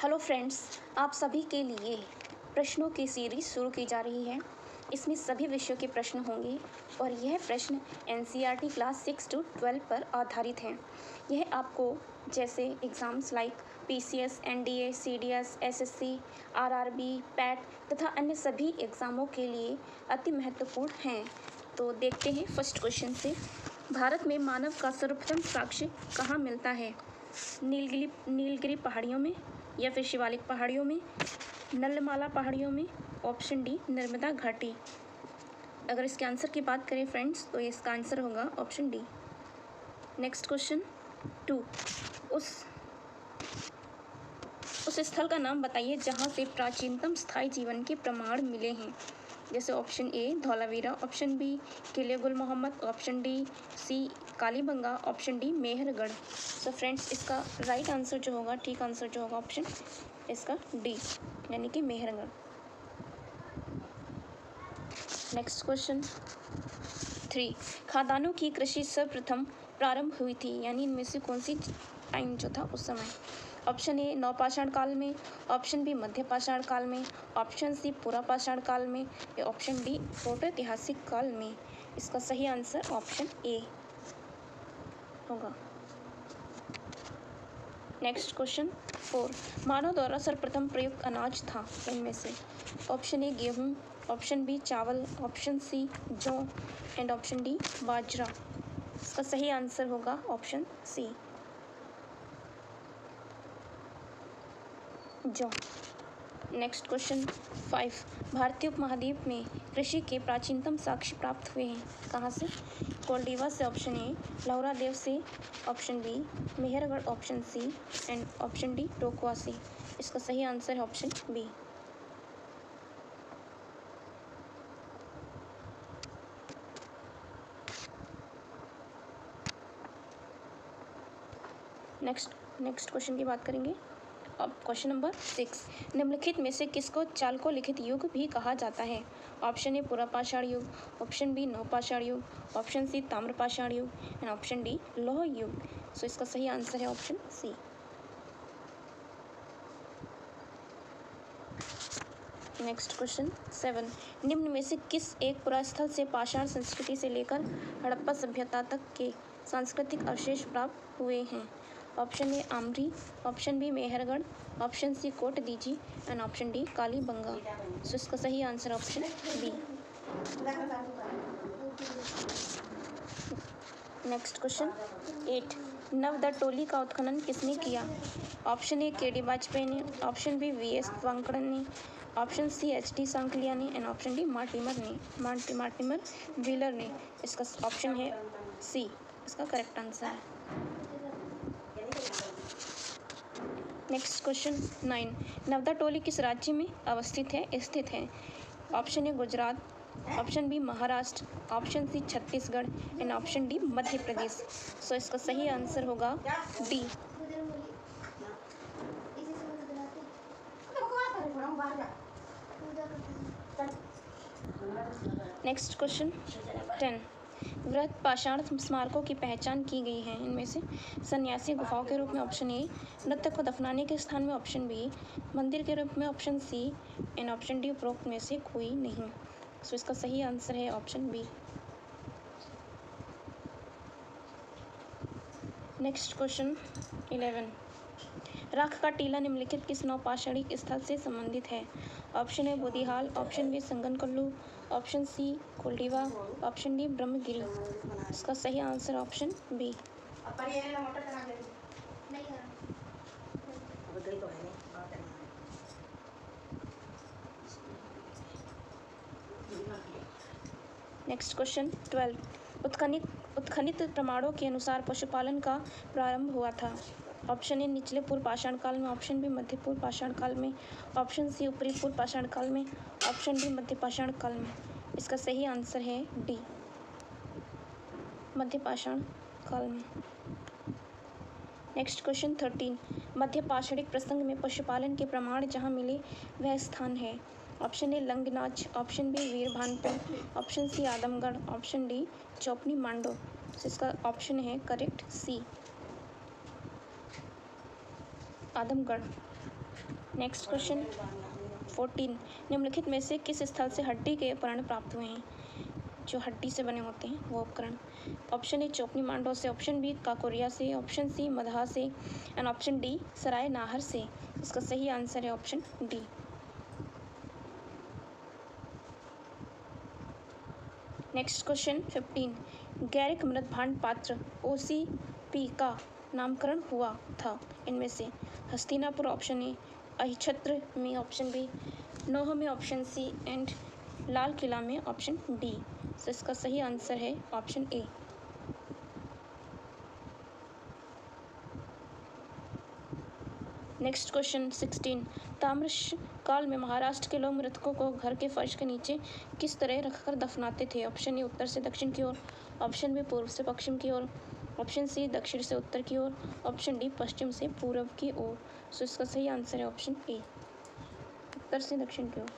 Hello friends, आप सभी के लिए प्रश्नों की सीरीज शुरू की जा रही है। इसमें सभी विषयों के प्रश्न होंगे और यह प्रश्न एनसीईआरटी क्लास 6 to 12 पर आधारित हैं। यह आपको जैसे exams like PCS, NDA, CDS, SSC, RRB, PAT तथा अन्य सभी एग्ज़ामों के लिए अति महत्वपूर्ण हैं। तो देखते हैं फर्स्ट क्वेश्चन से। भारत में मानव का सर्वप्रथम साक्ष्य कहाँ मिलता है? नीलगिरी पहाड़ियों में, या फिर शिवालिक पहाड़ियों में, नलमाला पहाड़ियों में, ऑप्शन डी नर्मदा घाटी। अगर इसके आंसर की बात करें फ्रेंड्स, तो इसका आंसर होगा ऑप्शन डी। नेक्स्ट क्वेश्चन 2, उस स्थल का नाम बताइए जहाँ से प्राचीनतम स्थायी जीवन के प्रमाण मिले हैं। जैसे option A Dholavira, option B Kile Gul Mohammad, option D C Kalibangan, option D Mehrgarh. So friends, इसका राइट आंसर जो होगा, ठीक आंसर जो होगा ऑप्शन इसका डी, यानी कि मेहरगढ़। नेक्स्ट क्वेश्चन 3, खादानों की कृषि सर्वप्रथम प्रारंभ हुई थी, यानी इनमें से कौन सी टाइम जो था उस समय? ऑप्शन ए नवपाषाण काल में, ऑप्शन बी मध्यपाषाण काल में, ऑप्शन सी पुरापाषाण काल में, या ऑप्शन डी प्रोटोऐतिहासिक काल में। इसका सही आंसर ऑप्शन ए होगा। नेक्स्ट क्वेश्चन 4, मानव द्वारा सर्वप्रथम प्रयुक्त अनाज था इनमें से? ऑप्शन ए गेहूँ, ऑप्शन बी चावल, ऑप्शन सी जौ एंड ऑप्शन डी बाजरा। इसका सही आंसर होगा ऑप्शन सी जौ। नेक्स्ट क्वेश्चन 5, भारतीय उपमहाद्वीप में कृषि के प्राचीनतम साक्ष्य प्राप्त हुए हैं कहाँ से? कोल्डिवा से ऑप्शन ए, लौरादेव से option B, Mehrgarh option C and option D Tokwa से। इसका सही आंसर है ऑप्शन बी। नेक्स्ट क्वेश्चन की बात करेंगे। अब क्वेश्चन नंबर 6, निम्नलिखित में से किसको चालको लिखित युग भी कहा जाता है? ऑप्शन ए पुरापाषाण युग, ऑप्शन बी नवपाषाण युग, ऑप्शन सी ताम्रपाषाण युग एंड ऑप्शन डी लौह युग। सो इसका सही आंसर है ऑप्शन सी। नेक्स्ट क्वेश्चन 7, निम्न में से किस एक पुरास्थल से पाषाण संस्कृति से लेकर हड़प्पा सभ्यता तक के सांस्कृतिक अवशेष प्राप्त हुए हैं? Option A Amri, option B Mehrgarh, option C Kot Diji and option D Kalibangan. So इसका सही answer option B. Next question 8, Navda Toli का उत्खनन किसने किया? ऑप्शन ए के डी वाजपेयी ने, ऑप्शन बी वी एस वांकड़न ने, option C H D Sankalia ने and option D Mortimer Wheeler ने। इसका ऑप्शन है सी, इसका करेक्ट आंसर है। नेक्स्ट क्वेश्चन 9, नवदा टोली किस राज्य में स्थित है? Option A Gujarat, option B Maharashtra, option C Chhattisgarh and option D Madhya Pradesh. So इसका सही आंसर होगा डी। नेक्स्ट क्वेश्चन 10, वृहत पाषाण स्मारकों की पहचान की गई है इनमें से? सन्यासी गुफाओं के रूप में ऑप्शन ए, मृतक को दफनाने के स्थान में ऑप्शन बी, मंदिर के रूप में option C and option D उपरोक्त में से कोई नहीं। सो इसका सही आंसर है ऑप्शन बी। नेक्स्ट क्वेश्चन 11, राख का टीला निम्नलिखित किस नवपाषाणिक स्थल से संबंधित है? Option A Budihal, option B Sanganakallu, option C Koldihwa, option D Brahmagiri. इसका सही answer option B. Next question 12, उत्खनित प्रमाणों के अनुसार पशुपालन का प्रारंभ हुआ था? ऑप्शन ए निचले पूर्व पाषाण काल में, ऑप्शन बी मध्य पूर्व पाषाण काल में, ऑप्शन सी ऊपरी पूर्व पाषाण काल में, ऑप्शन डी मध्य पाषाण काल में। इसका सही आंसर है डी, मध्य पाषाण काल में। नेक्स्ट क्वेश्चन 13, मध्य पाषाणिक प्रसंग में पशुपालन के प्रमाण जहाँ मिले वह स्थान है? Option A Langhnaj, option B Virbhanpur, option C Adamgarh, option D Chopani Mando. इसका ऑप्शन है correct C, Adamgarh. Next question 14, निम्नलिखित में से किस स्थल से हड्डी के उपकरण प्राप्त हुए हैं? जो हड्डी से बने होते हैं वो उपकरण। ऑप्शन ए चोपनी मांडो से, ऑप्शन बी काकोरिया से, ऑप्शन सी मदहा से एंड ऑप्शन डी सराय नाहर से। इसका सही आंसर है ऑप्शन डी। नेक्स्ट क्वेश्चन 15, गैरिक मृत भांड पात्र OCP का नामकरण हुआ था इनमें से? हस्तिनापुर ऑप्शन ए, अहिछत्र में ऑप्शन बी, नोह में option C and Lal Qila में ऑप्शन डी। तो इसका सही आंसर है ऑप्शन ए। नेक्स्ट क्वेश्चन 16, ताम्रश काल में महाराष्ट्र के लोग मृतकों को घर के फर्श के नीचे किस तरह रखकर दफनाते थे? ऑप्शन ए उत्तर से दक्षिण की ओर, ऑप्शन बी पूर्व से पश्चिम की ओर, ऑप्शन सी दक्षिण से उत्तर की ओर, ऑप्शन डी पश्चिम से पूर्व की ओर। सो इसका सही आंसर है ऑप्शन ए, उत्तर से दक्षिण की ओर।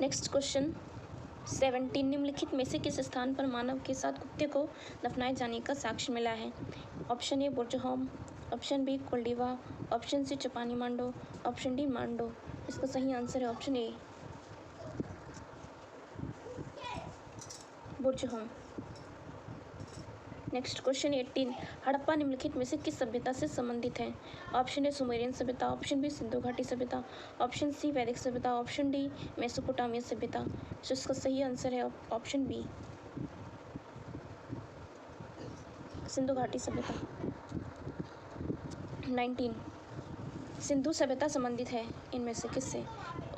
नेक्स्ट क्वेश्चन 17, निम्नलिखित में से किस स्थान पर मानव के साथ कुत्ते को दफनाए जाने का साक्ष्य मिला है? Option A Burzahom, option B Koldihwa, option C Chopani Mando, option D Mando. इसका सही आंसर है option A, Burzahom. Next question 18, Harappa निम्नलिखित में से किस सभ्यता से संबंधित है? ऑप्शन ए सुमेरियन सभ्यता, ऑप्शन बी सिंधु घाटी सभ्यता, ऑप्शन सी वैदिक सभ्यता, ऑप्शन डी मेसोपोटामिया सभ्यता। तो इसका सही आंसर है ऑप्शन बी, सिंधु घाटी सभ्यता। 19, सिंधु सभ्यता संबंधित है इनमें से किससे?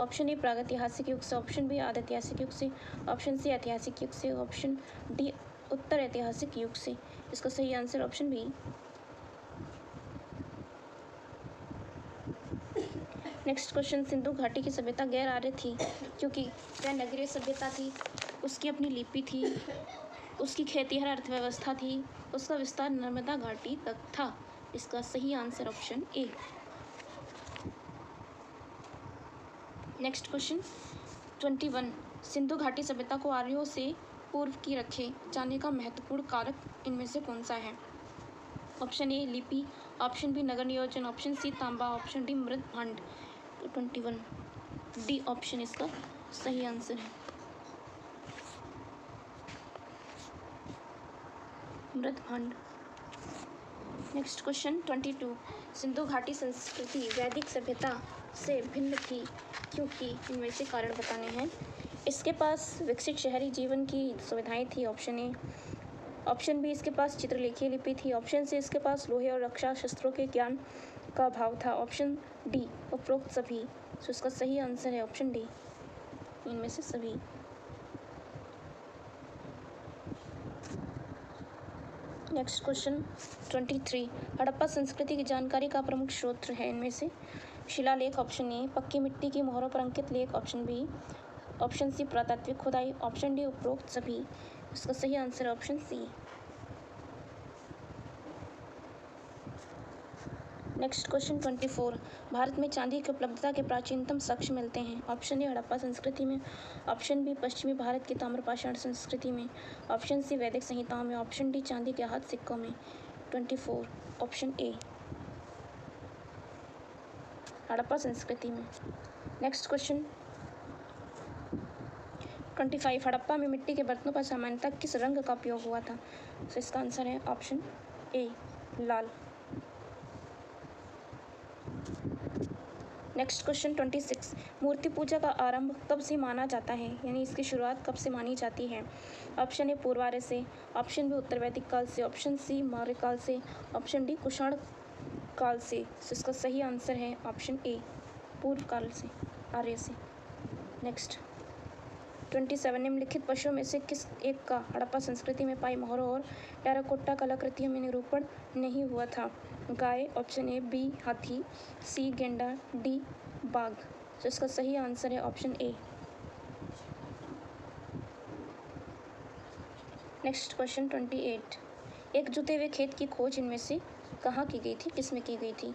ऑप्शन ए प्रागैतिहासिक युग से, ऑप्शन बी आदि ऐतिहासिक युग से, ऑप्शन सी ऐतिहासिक युग से, ऑप्शन डी उत्तर ऐतिहासिक युग से। इसका सही answer option B. Next question, Sindhu घाटी की सभ्यता गैर आर्य थी क्योंकि वह नगरीय सभ्यता थी, उसकी अपनी लिपि थी, उसकी खेतीहर अर्थव्यवस्था थी, उसका विस्तार नर्मदा घाटी तक था। इसका सही आंसर ऑप्शन ए। नेक्स्ट क्वेश्चन 21, सिंधु घाटी सभ्यता को आर्यों से पूर्व की रखे जाने का महत्वपूर्ण कारक इनमें से कौन सा है? ऑप्शन ए लिपि, ऑप्शन बी नगर नियोजन, ऑप्शन सी तांबा, ऑप्शन डी मृत भांड। 21 डी ऑप्शन इसका सही आंसर है, मृत भांड। नेक्स्ट क्वेश्चन 22, सिंधु घाटी संस्कृति वैदिक सभ्यता से भिन्न थी क्योंकि इनमें से कारण बताने हैं। इसके पास विकसित शहरी जीवन की सुविधाएं थी, ऑप्शन ए, ऑप्शन बी इसके पास चित्रलेखीय लिपि थी, ऑप्शन सी इसके पास लोहे और रक्षा शस्त्रों के ज्ञान का अभाव था, ऑप्शन डी उपरोक्त सभी। तो इसका सही आंसर है ऑप्शन डी, इनमें से सभी। नेक्स्ट क्वेश्चन 23, हड़प्पा संस्कृति की जानकारी का प्रमुख स्रोत है इनमें से? शिलालेख, ऑप्शन ए, पक्की मिट्टी की मोहरों पर अंकित लेख, ऑप्शन बी, ऑप्शन सी पुरातात्विक खुदाई, ऑप्शन डी उपरोक्त सभी। इसका सही आंसर है option C. Next question 24, Bharat में चांदी की उपलब्धता के प्राचीनतम साक्ष्य मिलते हैं? ऑप्शन ए हड़प्पा संस्कृति में, ऑप्शन बी पश्चिमी भारत की ताम्रपाषाण संस्कृति में, ऑप्शन सी वैदिक संहिताओं में, ऑप्शन डी चांदी के हाथ सिक्कों में। 24 ऑप्शन ए, हड़प्पा संस्कृति में। नेक्स्ट क्वेश्चन 25, हड़प्पा में मिट्टी के बर्तनों पर सामान्यतः किस रंग का उपयोग हुआ था? तो इसका आंसर है ऑप्शन ए, लाल। नेक्स्ट क्वेश्चन 26, मूर्ति पूजा का आरंभ कब से माना जाता है, यानी इसकी शुरुआत कब से मानी जाती है? ऑप्शन ए पूर्वार्य से, ऑप्शन बी उत्तर वैदिक काल से, ऑप्शन सी मौर्य काल से, ऑप्शन डी कुषाण काल से। तो इसका सही आंसर है ऑप्शन ए, पूर्व काल से, आर्य से। नेक्स्ट 27, निम्नलिखित पशुओं में से किस एक का हड़प्पा संस्कृति में पाई मोहरों और टेराकोट्टा कलाकृतियों में निरूपण नहीं हुआ था? गाय, ऑप्शन ए, बी हाथी, सी गेंडा, डी बाघ। तो इसका सही आंसर है ऑप्शन ए। नेक्स्ट क्वेश्चन 28, एक जुते हुए खेत की खोज इनमें से कहाँ की गई थी, किसमें की गई थी?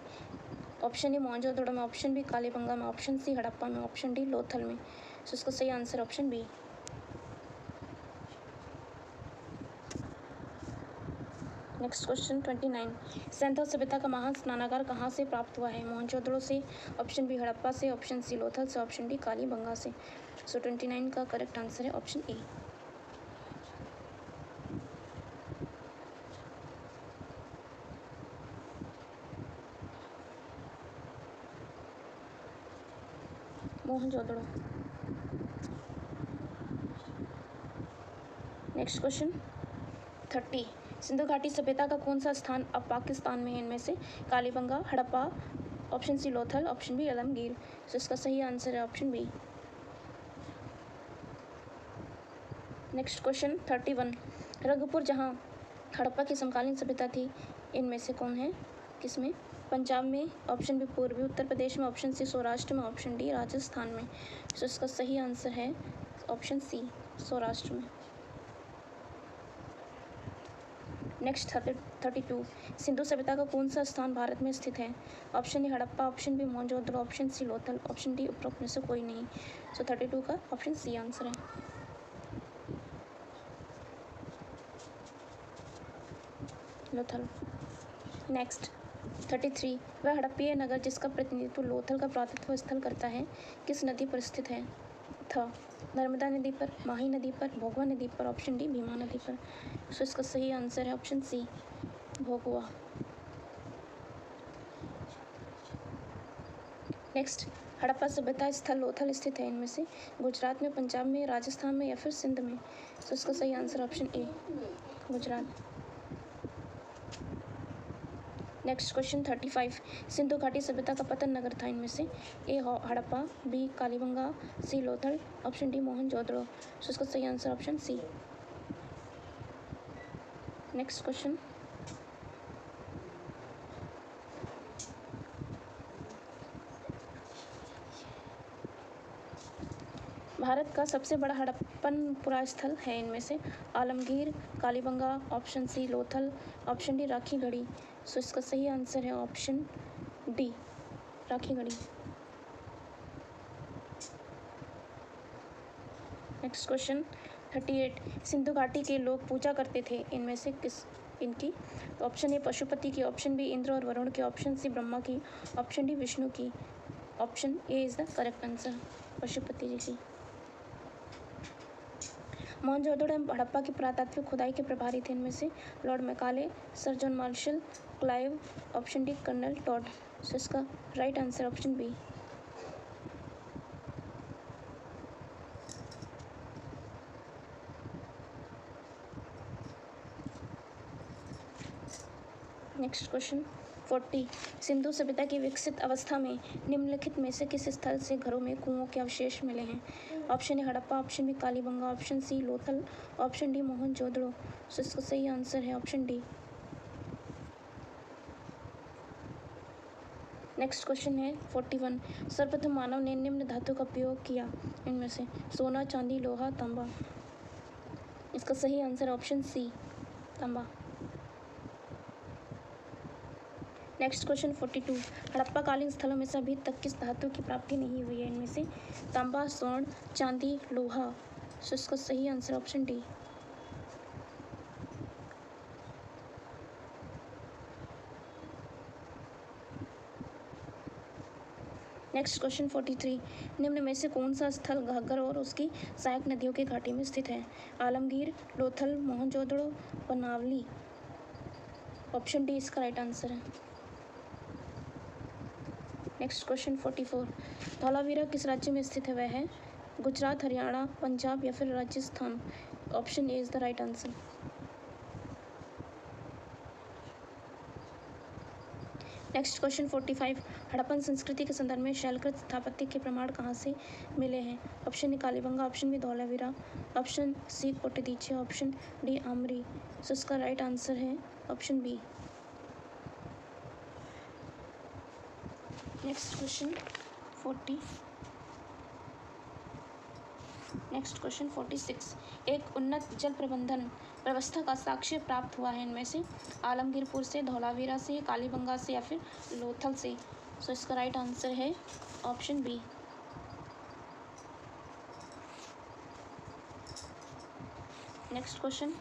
ऑप्शन ए मोहनजोदड़ो में, ऑप्शन बी कालीबंगा में, ऑप्शन सी हड़प्पा में, ऑप्शन डी लोथल में। तो इसका सही answer option B. Next question 29, Sindhu सभ्यता का महान स्नानागार कहाँ से प्राप्त हुआ है? मोहनजोदड़ो से, ऑप्शन बी हड़प्पा से, ऑप्शन सी लोथल से, ऑप्शन डी कालीबंगा से। सो 29 का करेक्ट आंसर है ऑप्शन ए, मोहनजोदड़ो। नेक्स्ट क्वेश्चन 30, सिंधु घाटी सभ्यता का कौन सा स्थान अब पाकिस्तान में है? इनमें से Kalibangan, Harappa, option C Lothal, option B Alamgir. तो इसका सही आंसर है option B. Next question 31, Rangpur जहाँ हड़प्पा की समकालीन सभ्यता थी, इनमें से कौन है? किसमें? पंजाब में, ऑप्शन बी पूर्वी उत्तर प्रदेश में, ऑप्शन सी सौराष्ट्र में, ऑप्शन डी राजस्थान में। तो इसका सही आंसर है ऑप्शन सी, सौराष्ट्र में। नेक्स्ट 32, सिंधु सभ्यता का कौन सा स्थान भारत में स्थित है? Option A Harappa, option B Mohenjodaro, option C Lothal, option D उपरोक्त में से कोई नहीं। सो 32 का ऑप्शन सी आंसर है, लोथल। नेक्स्ट 33, वह हड़प्पीय नगर जिसका प्रतिनिधित्व लोथल का पुरातत्व स्थल करता है किस नदी पर स्थित है? था नर्मदा नदी पर, माही नदी पर, भोगवा नदी पर, ऑप्शन डी भीमा नदी पर। सो इसका सही आंसर है ऑप्शन सी, भोगवा। नेक्स्ट, हड़प्पा सभ्यता स्थल लोथल स्थित है इनमें से गुजरात में, पंजाब में, राजस्थान में या फिर सिंध में। सो इसका सही answer option A, Gujarat. Next question 35, Sindhu घाटी सभ्यता का पतन नगर था इनमें से A Harappa, B Kalibangan, C Lothal, option D Mohenjodaro. So इसका सही answer option C. Next question, Bharat का सबसे बड़ा हड़प्पन पुरा स्थल है इनमें से Alamgir, Kalibangan, option C Lothal, option D Rakhigarhi. So इसका सही आंसर है option D, Rakhigarhi. Next question 38, Sindhu घाटी के लोग पूजा करते थे इनमें से किस इनकी? तो ऑप्शन ए पशुपति की, ऑप्शन बी इंद्र और वरुण की, ऑप्शन सी ब्रह्मा की, ऑप्शन डी विष्णु की। Option A is the correct answer, Pashupati ji की। मोहनजोदड़ो एवं हड़प्पा की पुरातात्विक खुदाई के प्रभारी थे इनमें से Lord Macaulay, sir John Marshall, Clive, option D colonel Tod. So इसका right answer option B. Next question 40, Sindhu सभ्यता की विकसित अवस्था में निम्नलिखित में से किस स्थल से घरों में कुओं के अवशेष मिले हैं? Option A Harappa, option B Kalibangan, option C Lothal, option D Mohenjodaro. So इसका सही आंसर है ऑप्शन डी। नेक्स्ट क्वेश्चन है 41, सर्वप्रथम मानव ने निम्न धातु का उपयोग किया इनमें से सोना, चांदी, लोहा, तांबा। इसका सही आंसर ऑप्शन सी, तांबा। नेक्स्ट क्वेश्चन 42, हड़प्पाकालीन स्थलों में से अभी तक किस धातु की प्राप्ति नहीं हुई है इनमें से तांबा, स्वर्ण, चांदी, लोहा। सो इसका सही answer option D. Next question 43, निम्न में से कौन सा स्थल घग्गर और उसकी सहायक नदियों की घाटी में स्थित है? आलमगीर, लोथल, मोहनजोदड़ो, बनावली। ऑप्शन डी इसका राइट आंसर है। नेक्स्ट क्वेश्चन 44, धौलावीरा किस राज्य में स्थित है? वह है गुजरात, हरियाणा, पंजाब या फिर Rajasthan. Option A is the right answer. Next question 45, Harappan संस्कृति के संदर्भ में शैलकृत स्थापत्य के प्रमाण कहाँ से मिले हैं? Option A Kalibangan, option B Dholavira, option C Kot Diji, option D Amri. So इसका राइट आंसर है ऑप्शन बी। नेक्स्ट क्वेश्चन 46, एक उन्नत जल प्रबंधन व्यवस्था का साक्ष्य प्राप्त हुआ है इनमें से आलमगीरपुर से, धौलावीरा से, कालीबंगा से या फिर लोथल से। सो इसका राइट आंसर है option B. Next question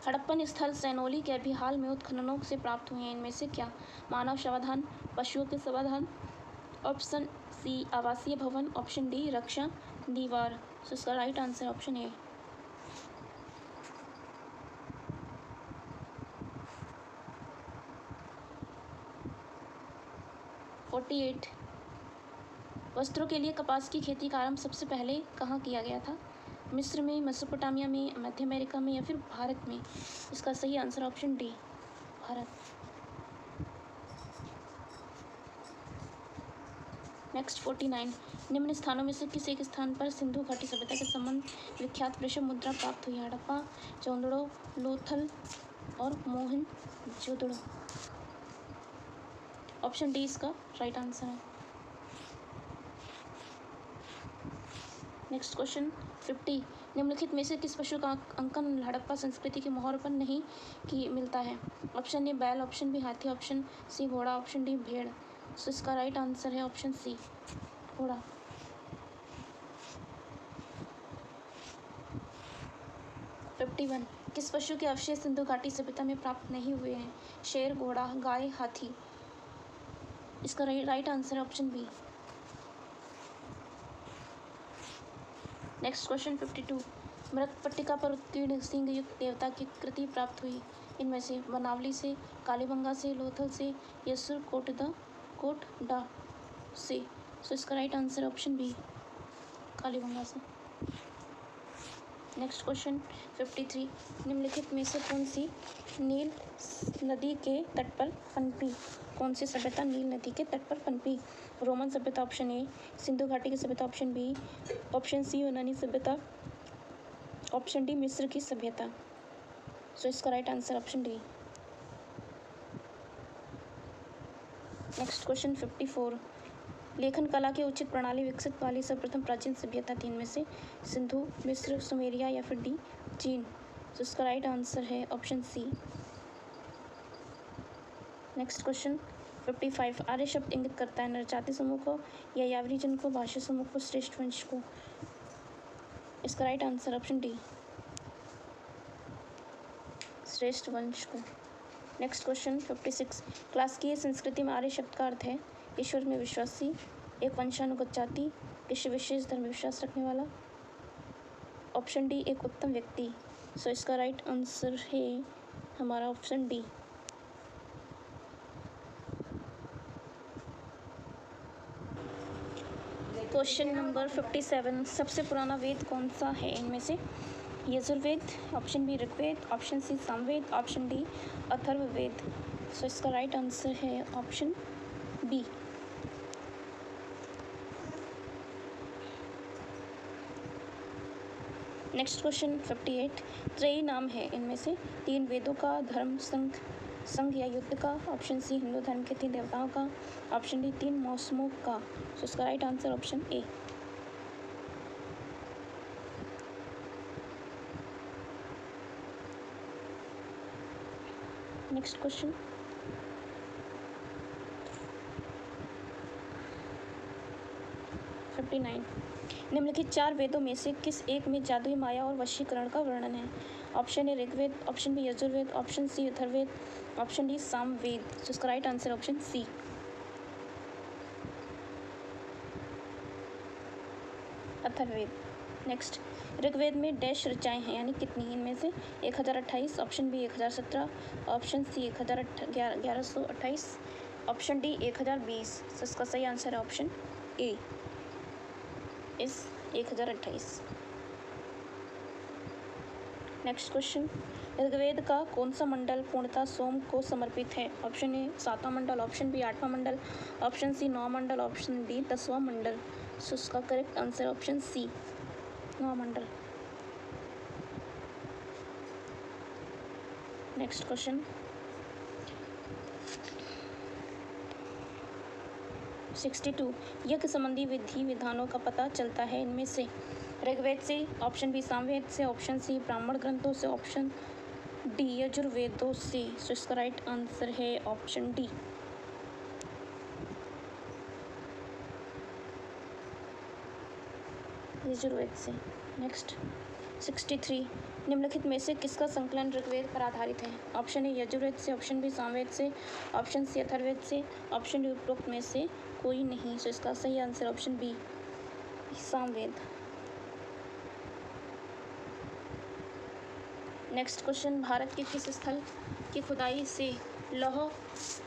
Harappan स्थल सैनोली के अभी हाल में उत्खननों से प्राप्त हुए हैं। इनमें से क्या? मानव शवाधान, पशुओं के शवाधान, ऑप्शन सी आवासीय भवन, ऑप्शन डी रक्षा दीवार। सो इसका राइट आंसर ऑप्शन ए। फोर्टी 48 वस्त्रों के लिए कपास की खेती का आरंभ सबसे पहले कहाँ किया गया था? मिस्र में, मेसोपोटामिया में, मध्य अमेरिका में या फिर भारत में? इसका सही answer option D Bharat. Next 49 निम्न स्थानों में से किस एक स्थान पर सिंधु घाटी सभ्यता के संबंध विख्यात प्रेषक मुद्रा प्राप्त हुई? हड़प्पा, चोंदड़ो, लोथल और मोहनजोदड़ो। ऑप्शन डी इसका राइट आंसर है। नेक्स्ट क्वेश्चन 50 निम्नलिखित में से किस पशु का अंकन हड़प्पा संस्कृति के मोहर पर नहीं की मिलता है? ऑप्शन ए बैल, ऑप्शन बी हाथी, ऑप्शन सी घोड़ा, ऑप्शन डी भेड़। सो इसका राइट आंसर है ऑप्शन सी घोड़ा। 51 किस पशु के अवशेष सिंधु घाटी सभ्यता में प्राप्त नहीं हुए हैं? शेर, घोड़ा, गाय, हाथी। इसका राइट आंसर है ऑप्शन बी। नेक्स्ट क्वेश्चन 52 मृत पट्टिका पर उत्कीर्ण सिंह युक्त देवता की कृति प्राप्त हुई? इनमें से बनावली से, कालीबंगा से, लोथल से, यसुर कोटडा से। सो इसका right answer option B Kalibangan से। नेक्स्ट क्वेश्चन 53 निम्नलिखित में से कौन सी नील नदी के तट पर पनपी? कौन सी सभ्यता नील नदी के तट पर पनपी? रोमन सभ्यता ऑप्शन ए, सिंधु घाटी की सभ्यता ऑप्शन बी, ऑप्शन सी यूनानी सभ्यता, ऑप्शन डी मिस्र की सभ्यता। सो इसका right answer option D. Next question 54 लेखन कला की उचित प्रणाली विकसित वाली सर्वप्रथम प्राचीन सभ्यता थी? इनमें से सिंधु, मिस्र, सुमेरिया या फिर डी चीन। तो इसका राइट आंसर है ऑप्शन सी। नेक्स्ट क्वेश्चन 55 आर्य शब्द इंगित करता है नरजाति समूह को या यावरी जन को, भाषा समूह को, श्रेष्ठ वंश को? इसका राइट आंसर ऑप्शन डी श्रेष्ठ वंश को। नेक्स्ट क्वेश्चन 56 क्लासिकीय संस्कृति में आर्य शब्द का अर्थ है ईश्वर में विश्वासी, एक वंशानुगत जाति, किसी विशेष धर्म में विश्वास रखने वाला, ऑप्शन डी एक उत्तम व्यक्ति। सो इसका राइट आंसर है हमारा ऑप्शन डी। क्वेश्चन नंबर 57 सबसे पुराना वेद कौन सा है? इनमें से Yajurveda, option B Rigveda, option C Samaveda, option D Atharvaveda. So इसका राइट आंसर है ऑप्शन बी। नेक्स्ट क्वेश्चन 58 त्रयी नाम है इनमें से तीन वेदों का, धर्म, संघ या युद्ध का, ऑप्शन सी हिंदू धर्म के 3 देवताओं का, ऑप्शन डी 3 मौसमों का। सो इसका राइट आंसर ऑप्शन ए। नेक्स्ट क्वेश्चन 59 निम्नलिखित 4 वेदों में से किस एक में जादुई माया और वशीकरण का वर्णन है? Option A Rigveda, option B Yajurveda, option C Atharvaveda, option D Samaveda. So इसका right answer option C Atharvaveda. Next Rigveda में डैश ऋचाएँ हैं यानी कितनी? इनमें से 1028, option B 1017, option C 1128, option D 1020। So इसका सही आंसर है ऑप्शन ए इस 1028। नेक्स्ट क्वेश्चन ऋग्वेद का कौन सा मंडल पूर्णतः सोम को समर्पित है? ऑप्शन ए 7वां मंडल, ऑप्शन बी 8वां मंडल, ऑप्शन सी 9वां मंडल, ऑप्शन डी 10वां मंडल। सो इसका करेक्ट आंसर ऑप्शन सी 9वां मंडल। नेक्स्ट क्वेश्चन 62 यज्ञ संबंधी विधि विधानों का पता चलता है इनमें से ऋग्वेद से, ऑप्शन बी सामवेद से, ऑप्शन सी ब्राह्मण ग्रंथों से, ऑप्शन डी यजुर्वेदों से। सो इसका राइट आंसर है ऑप्शन डी यजुर्वेद से। नेक्स्ट 63 निम्नलिखित में से किसका संकलन ऋग्वेद पर आधारित है? ऑप्शन ए यजुर्वेद से, ऑप्शन बी सामवेद से, ऑप्शन सी अथर्ववेद से, ऑप्शन डी उपरोक्त में से कोई नहीं। तो इसका सही answer option B Samaveda. Next question, Bharat के किस स्थल की खुदाई से लौह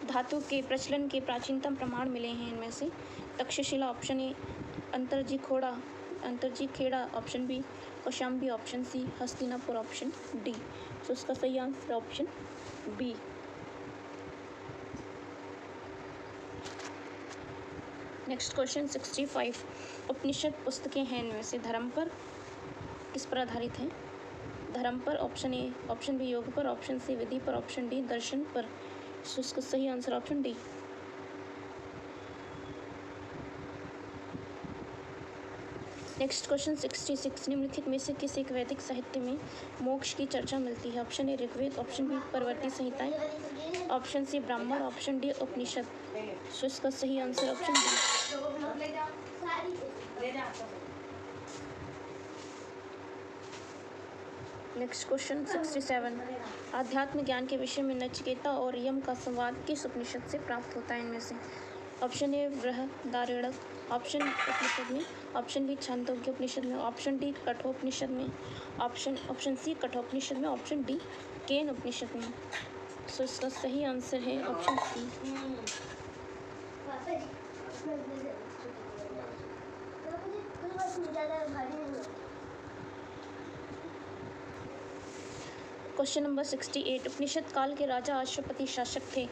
धातु के प्रचलन के प्राचीनतम प्रमाण मिले हैं? इनमें से Takshashila option A, Antarji Khera option B, Kaushambi option C, Hastinapur option D. तो इसका सही answer option B. Next question 65, Upanishad पुस्तकें हैं इनमें से धर्म पर किस पर आधारित हैं? धर्म पर ऑप्शन ए, ऑप्शन बी योग पर, ऑप्शन सी विधि पर, ऑप्शन डी दर्शन पर। तो इसका सही answer option D. Next question 66, निम्नलिखित में से किस एक वैदिक साहित्य में मोक्ष की चर्चा मिलती है? Option A Rigveda, option B परवर्ती संहिताएं, ऑप्शन सी ब्राह्मण, ऑप्शन डी उपनिषद। तो इसका सही answer option D. Next question 67, आध्यात्म ज्ञान के विषय में नचिकेता और यम का संवाद किस उपनिषद से प्राप्त होता है? इनमें से ऑप्शन ए बृहदारण्यक ऑप्शन उपनिषद में, ऑप्शन बी छांदोग्य उपनिषद में, ऑप्शन डी कठोपनिषद में, ऑप्शन सी कठोपनिषद में, ऑप्शन डी केन उपनिषद में। तो इसका सही आंसर है ऑप्शन सी। क्वेश्चन नंबर 68, उपनिषद काल के राजा अश्वपति शासक थे?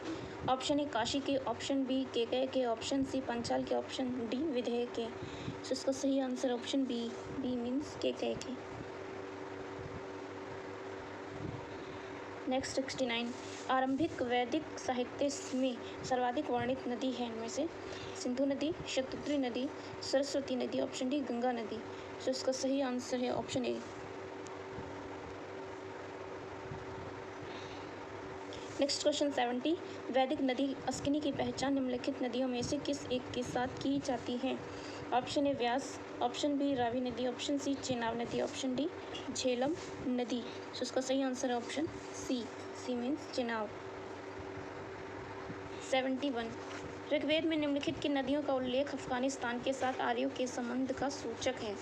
ऑप्शन ए काशी के, ऑप्शन बी केकय के, ऑप्शन सी पंचाल के, ऑप्शन डी विदेह के। तो इसका सही answer option B, B means Kekaya के। नेक्स्ट 69, आरंभिक वैदिक साहित्य में सर्वाधिक वर्णित नदी है इनमें से सिंधु नदी, शतद्री नदी, सरस्वती नदी, ऑप्शन डी गंगा नदी। तो इसका सही आंसर है ऑप्शन ए। नेक्स्ट क्वेश्चन 70, वैदिक नदी अस्किनी की पहचान निम्नलिखित नदियों में से किस एक के साथ की जाती है? Option A Vyas, option B Ravi नदी, ऑप्शन सी चेनाब नदी, ऑप्शन डी झेलम नदी। तो इसका सही आंसर है option C, C means Chenab. 71, Rigveda में निम्नलिखित की नदियों का उल्लेख अफगानिस्तान के साथ आर्यों के संबंध का सूचक है?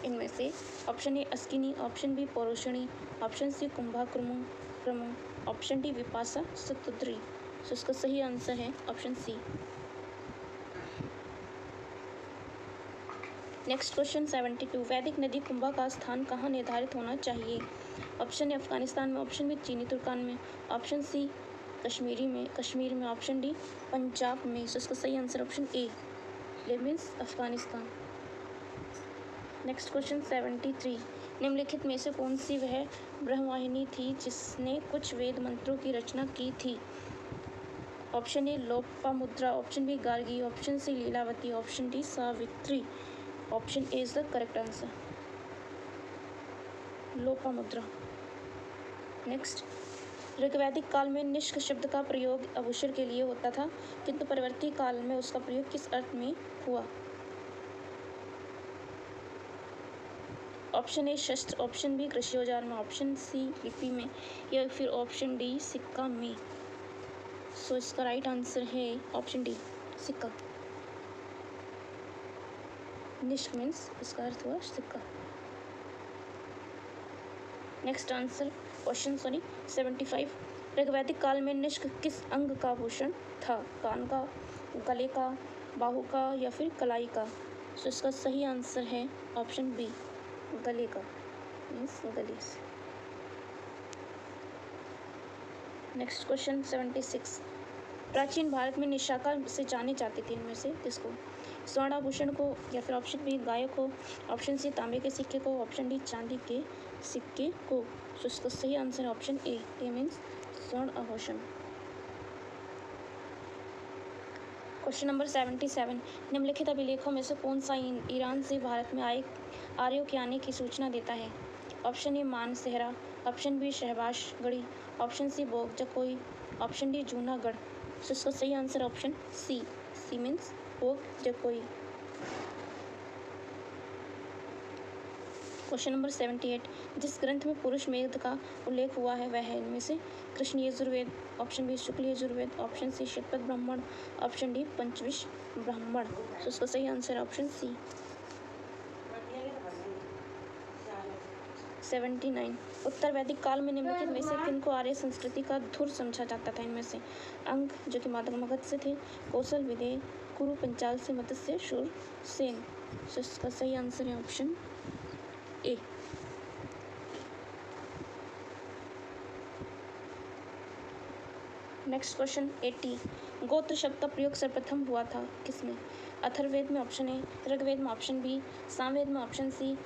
इनमें से option A Askini, option B Paurushni, option C कुंभाक्रमु, ऑप्शन डी विपासा, सतुद्री। तो इसका सही आंसर है ऑप्शन सी। नेक्स्ट क्वेश्चन 72, वैदिक नदी कुंभा का स्थान कहाँ निर्धारित होना चाहिए? ऑप्शन ए अफगानिस्तान में, ऑप्शन बी चीनी तुर्कान में, ऑप्शन सी कश्मीर में, ऑप्शन डी पंजाब में। तो इसका सही आंसर ऑप्शन ए, ये मीन्स अफगानिस्तान। नेक्स्ट क्वेश्चन 73, निम्नलिखित में से कौन सी वह ब्रह्मवाहिनी थी जिसने कुछ वेद मंत्रों की रचना की थी? Option A Lopamudra, option B Gargi, option C Lilavati, option D Savitri. Option A is the correct answer, Lopamudra. Next, ऋग्वैदिक काल में निष्क शब्द का प्रयोग आभूषण के लिए होता था, किंतु परवर्ती काल में उसका प्रयोग किस अर्थ में हुआ? ऑप्शन ए शस्त्र, ऑप्शन बी कृषि औजार में, ऑप्शन सी लिपि में, या फिर ऑप्शन डी सिक्का में। सो इसका राइट आंसर है ऑप्शन डी सिक्का। निष्क मीन्स इसका अर्थ हुआ सिक्का। नेक्स्ट आंसर क्वेश्चन 75, ऋग्वैदिक काल में निष्क किस अंग का आभूषण था? कान का, गले का, बाहु का, या फिर कलाई का? तो इसका सही आंसर है ऑप्शन बी, गले का, मीन्स गले से। नेक्स्ट क्वेश्चन 76, प्राचीन भारत में निशाका से जाने जाते थे इनमें से किसको? स्वर्ण आभूषण को, या फिर ऑप्शन बी गाय को, ऑप्शन सी तांबे के सिक्के को, ऑप्शन डी चांदी के सिक्के को। तो इसका सही आंसर है ऑप्शन ए, मीन्स स्वर्ण आभूषण। क्वेश्चन नंबर 77, निम्नलिखित अभिलेखों में से कौन सा ईरान से भारत में आए आर्यों के आने की सूचना देता है? Option A Mansehra, option B Shahbaz Garhi, option C Boghazkoi, option D Junagadh. तो इसका सही answer option C, C means Boghazkoi. Question number 78, जिस ग्रंथ में पुरुष मेध का उल्लेख हुआ है वह है इनमें से कृष्ण यजुर्वेद, ऑप्शन बी शुक्ल यजुर्वेद, ऑप्शन सी शतपथ ब्राह्मण, ऑप्शन डी पंचविश ब्राह्मण। तो इसका सही आंसर है ऑप्शन सी 79। उत्तर वैदिक काल में निम्नलिखित में से किनको आर्य संस्कृति का धुर समझा जाता था? इनमें से अंग जो कि मगध से थे, कौशल, विदेह, कुरु, पंचाल से, मत्स्य, शूर, सेन। तो इसका सही आंसर है ऑप्शन ए। नेक्स्ट क्वेश्चन 80, गोत्र शब्द का प्रयोग सर्वप्रथम हुआ था किसमें? अथर्ववेद में ऑप्शन ए, ऋग्वेद में ऑप्शन बी, सामवेद में ऑप्शन सी,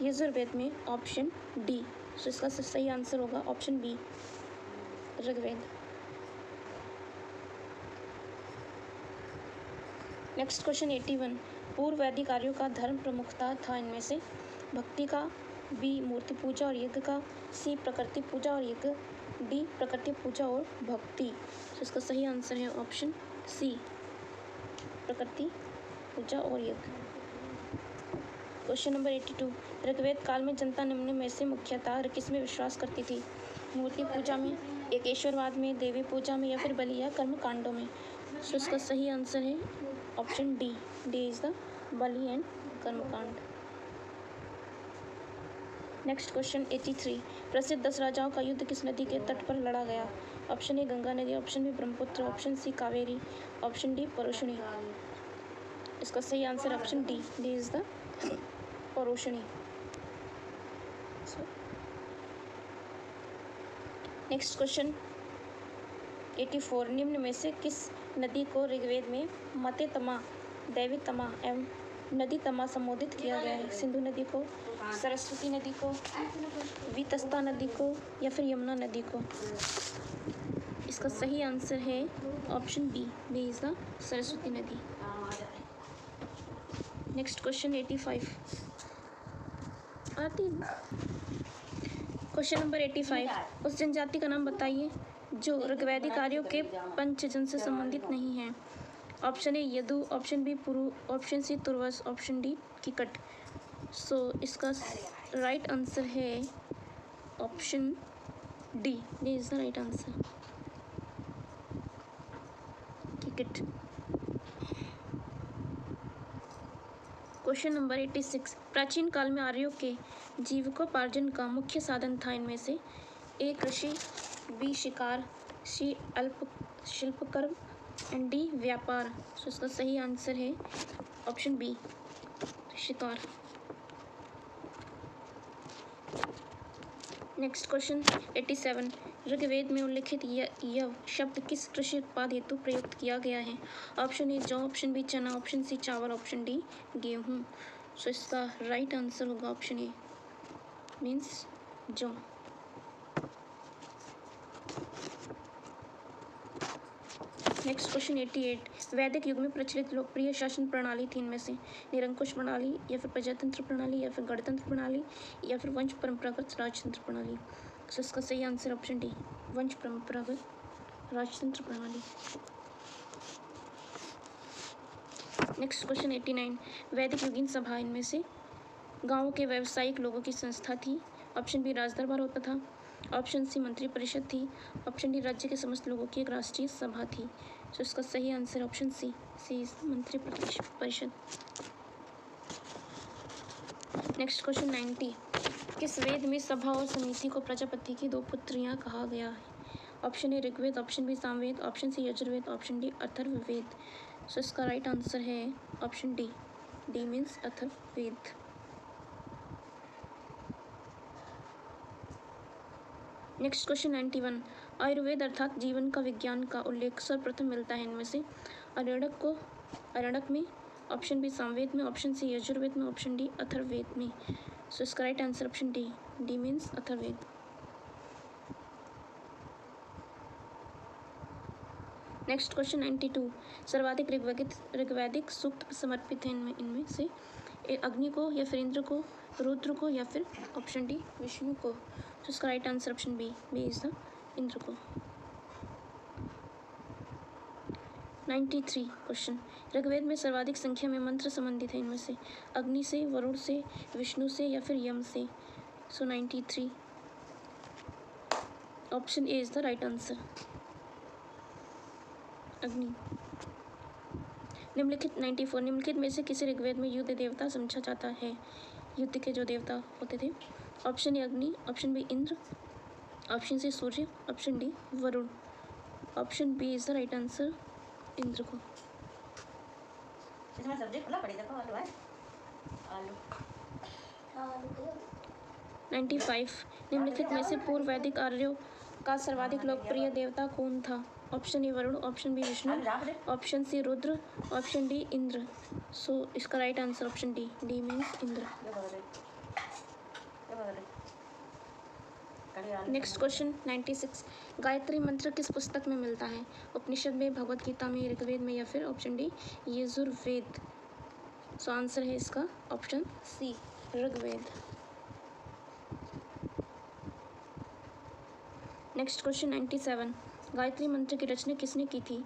यजुर्वेद में ऑप्शन डी। तो इसका सही आंसर होगा option B Rigveda. Next question 81, पूर्व वैदिक आर्यों का धर्म प्रमुखता था इनमें से भक्ति का, बी मूर्ति पूजा और यज्ञ का, सी प्रकृति पूजा और यज्ञ, डी प्रकृति पूजा और भक्ति। तो इसका सही आंसर है ऑप्शन सी प्रकृति पूजा और यज्ञ। क्वेश्चन नंबर 82, ऋग्वेद काल में जनता निम्न में से मुख्यतः किसमें विश्वास करती थी? मूर्ति पूजा में, एकेश्वरवाद में, देवी पूजा में, या फिर बलि या कर्म कांडों में। तो इसका सही आंसर है option D, D is the Bali and कर्म कांड। नेक्स्ट क्वेश्चन 83, प्रसिद्ध 10 राजाओं का युद्ध किस नदी के तट पर लड़ा गया? ऑप्शन ए गंगा नदी, option B Brahmaputra, option C Kaveri, option D Paroshni. इसका सही answer option D, D is the Paroshni. Next question 84, निम्न में से किस नदी को ऋग्वेद में मते तमा, दैवी तमा एवं नदी तमा संबोधित किया गया है? सिंधु नदी को, सरस्वती नदी को, वितस्ता नदी को, या फिर यमुना नदी को? इसका सही आंसर है option B, B is the Saraswati नदी। नेक्स्ट क्वेश्चन 85, क्वेश्चन नंबर 85, उस जनजाति का नाम बताइए जो ऋग्वैदिक आर्यों के पंचजन से संबंधित नहीं है। Option A Yadu, option B Puru, option C Turvas, option D Kikat. So इसका राइट आंसर है option D, D is the right answer Kikat. Question number 86, प्राचीन काल में आर्यों के जीविकोपार्जन का मुख्य साधन था इनमें से ए कृषि, बी शिकार, सी अल्प शिल्पकर्म एंड डी व्यापार। तो इसका सही आंसर है ऑप्शन बी शिकार। नेक्स्ट क्वेश्चन 87, ऋग्वेद में उल्लिखित यव शब्द किस कृषि उत्पाद हेतु प्रयुक्त किया गया है? ऑप्शन ए जौ, ऑप्शन बी चना, ऑप्शन सी चावल, ऑप्शन डी गेहूँ। सो इसका राइट आंसर होगा ऑप्शन ए मीन्स जौ। नेक्स्ट क्वेश्चन 88, वैदिक युग में प्रचलित लोकप्रिय शासन प्रणाली थी इनमें से निरंकुश प्रणाली, या फिर प्रजातंत्र प्रणाली, या फिर गणतंत्र प्रणाली, या फिर वंश परंपरागत राजतंत्र प्रणाली। तो इसका सही आंसर ऑप्शन डी वंश परंपरागत राजतंत्र प्रणाली। नेक्स्ट क्वेश्चन 89, वैदिक युगीन सभा इनमें से गाँवों के व्यावसायिक लोगों की संस्था थी। ऑप्शन बी राजदरबार होता था, ऑप्शन सी मंत्री परिषद थी, ऑप्शन डी राज्य के समस्त लोगों की एक राष्ट्रीय सभा थी। तो इसका सही answer option C, C is मंत्री परिषद। नेक्स्ट क्वेश्चन 90, किस वेद में सभा और समिति को प्रजापति की दो पुत्रियां कहा गया है? Option A Rigveda, option B Samaveda, option C Yajurveda, option D Atharvaveda. So इसका राइट आंसर है option D, D means Atharvaveda. Next question 91, Ayurveda अर्थात जीवन का विज्ञान का उल्लेख सर्वप्रथम मिलता है इनमें से आरण्यक में, ऑप्शन बी सामवेद में, ऑप्शन सी यजुर्वेद में, ऑप्शन डी अथर्ववेद में। सो इसका right answer option D, D means Atharvaveda. Next question 92, सर्वाधिक ऋग्वैदिक सूक्त समर्पित हैं इनमें से अग्नि को, या फिर इंद्र को, रुद्र को, या फिर ऑप्शन डी विष्णु को। तो इसका right answer option B, B is the Indra को। 93 क्वेश्चन, ऋग्वेद में सर्वाधिक संख्या में मंत्र संबंधित है इनमें से अग्नि से, वरुण से, विष्णु से या फिर यम से। सो 93 option A is the right answer, अग्नि। निम्नलिखित 94 निम्नलिखित में से किसे ऋग्वेद में युद्ध देवता समझा जाता है? युद्ध के जो देवता होते थे। Option A Agni, option B Indra, option C Surya, option D Varuna. Option B is the right answer, Indra को। इसमें सब्जी खुला पड़ी देखो, आलू है, आलू। 95 निम्नलिखित में से पूर्व वैदिक आर्यों का सर्वाधिक लोकप्रिय देवता कौन था? Option A Varun, option B Vishnu, option C Rudra, option D Indra. So इसका right answer option D, D means Indra. Next question 96 Gayatri mantra किस पुस्तक में मिलता है? उपनिषद में, भगवत गीता में, ऋग्वेद में या फिर option D Yajurveda. So answer है इसका option C, Rigveda. Next question 97 Gayatri mantra की रचना किसने की थी?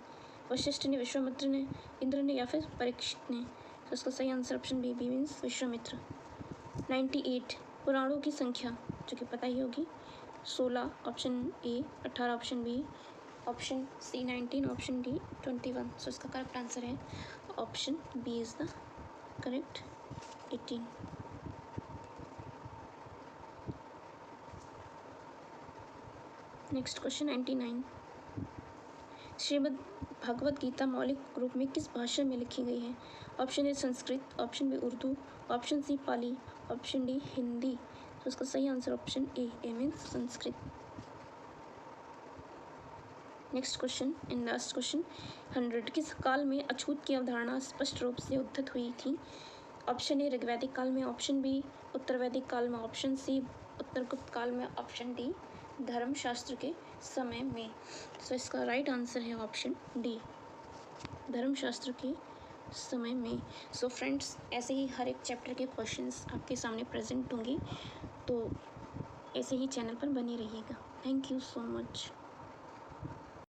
वशिष्ठ ने, विश्वामित्र ने, इंद्र ने या फिर परीक्षित ने। तो इसका सही answer option B, B means Vishwamitra. 98 पुराणों की संख्या जो कि पता ही होगी, 16 option A, 18 option B, option C 19, option D 21। So इसका करेक्ट आंसर है option B is the correct 18। Next question 99 Shrimad Bhagavad Gita मौलिक रूप में किस भाषा में लिखी गई है? Option A Sanskrit, option B Urdu, option C Pali, option D Hindi. तो इसका सही answer option A, A means Sanskrit. Next question and last question 100 किस काल में अछूत की अवधारणा स्पष्ट रूप से उद्भूत हुई थी? ऑप्शन ए ऋग्वैदिक काल में, ऑप्शन बी उत्तर वैदिक काल में, ऑप्शन सी उत्तर गुप्त काल में, ऑप्शन डी धर्मशास्त्र के समय में। तो इसका राइट आंसर है ऑप्शन डी, धर्मशास्त्र के समय में। सो फ्रेंड्स, ऐसे ही हर एक चैप्टर के क्वेश्चंस आपके सामने प्रेजेंट होंगे, तो ऐसे ही चैनल पर बने रहिएगा। Thank you so much.